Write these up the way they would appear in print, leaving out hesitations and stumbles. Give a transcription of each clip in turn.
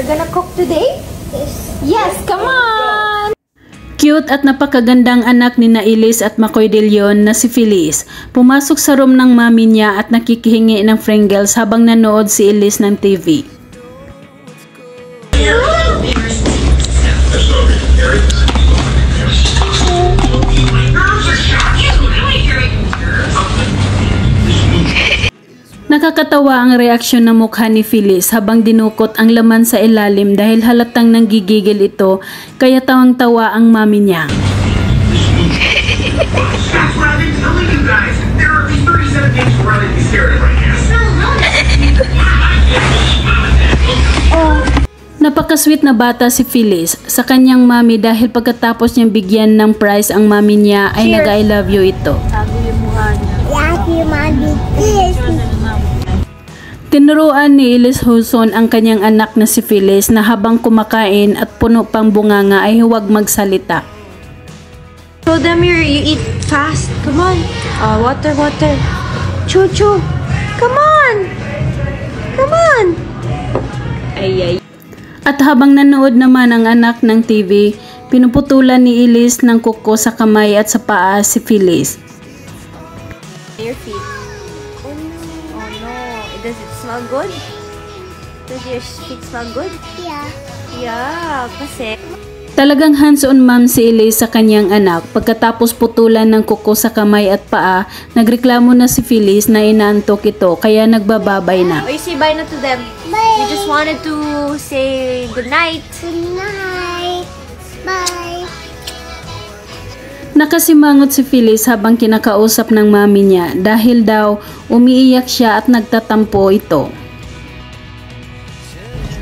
gonna cook today? Yes, come on! Cute at napakagandang anak ni na Elise at Makoy De Leon na si Feliz. Pumasok sa room ng mami niya at nakikihingi ng Pringles habang nanood si Elise ng TV. Nakakatawa ang reaksyon ng mukha ni Feliz habang dinukot ang laman sa ilalim dahil halatang nanggigigil ito, kaya tawang-tawa ang mami niya. Napaka-sweet na bata si Feliz sa kanyang mami dahil pagkatapos niyang bigyan ng prize ang mami niya ay nag-I love you ito. Tinuruan ni Elise Huson ang kanyang anak na si Feliz na habang kumakain at puno pang bunganga ay huwag magsalita. Show them you eat fast. Come on. Water. Chew. Come on. Ay. At habang nanood naman ang anak ng TV, pinuputulan ni Elise ng kuko sa kamay at sa paa si Feliz. Your feet. Oh no. Does it smell good? Does your feet smell good? Yeah, kasi Talagang hands-on mom si Elise sa kanyang anak. Pagkatapos putulan ng kuko sa kamay at paa, nagreklamo na si Feliz na inaantok ito kaya nagbababay na. you say bye na to them. Bye. You just wanted to say good night. Bye. Nakasimangot si Feliz habang kinakausap ng mami niya dahil daw umiiyak siya at nagtatampo ito.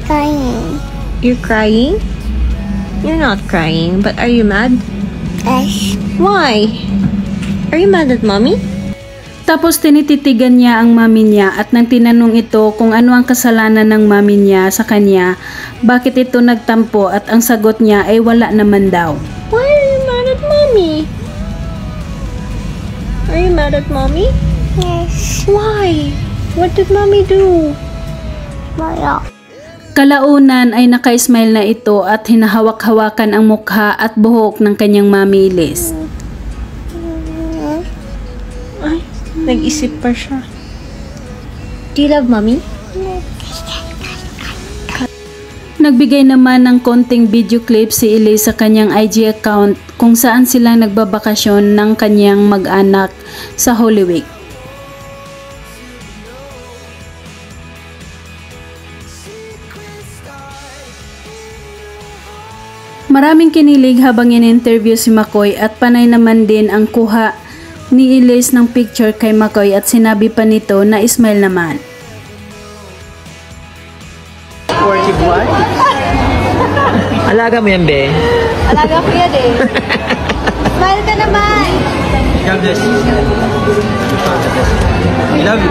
Crying. You're crying? You're not crying, but are you mad? Yes. Why? Are you mad at mommy? Tapos tinititigan niya ang mami niya at nang tinanong ito kung ano ang kasalanan ng mami niya sa kanya, bakit ito nagtampo at ang sagot niya ay wala naman daw. Why are you mad at mommy? Are you mad at mommy? Yes. Why? What did mommy do? Wala. Kalaunan ay naka-smile na ito at hinahawak-hawakan ang mukha at buhok ng kanyang mami Elise. Ay, nag-isip pa siya. Do you love mommy? Nagbigay naman ng konting video clip si Elise sa kanyang IG account kung saan sila nagbabakasyon ng kanyang mag-anak sa Holy Week. Maraming kinilig habang in-interview si Makoy at panay naman din ang kuha ni Elise ng picture kay Makoy at sinabi pa nito na smile naman. Sportive what? Alaga mo yan, be. Alaga ko yan eh. Smile ka naman! God bless you. I love you.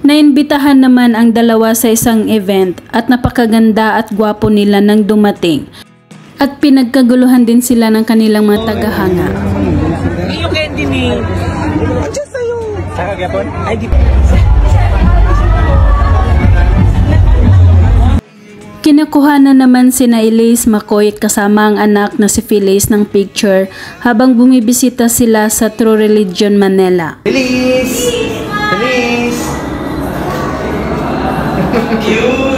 Naimbitahan naman ang dalawa sa isang event at napakaganda at gwapo nila nang dumating. At pinagkaguluhan din sila ng kanilang mga tagahanga. Yung candy ni... Diyan sa'yo. Saka gapon? Ay, di... Kinakuha na naman sina Elise, Makoy kasama ang anak na si Feliz ng picture habang bumibisita sila sa True Religion Manila. Feliz! Feliz! Cute!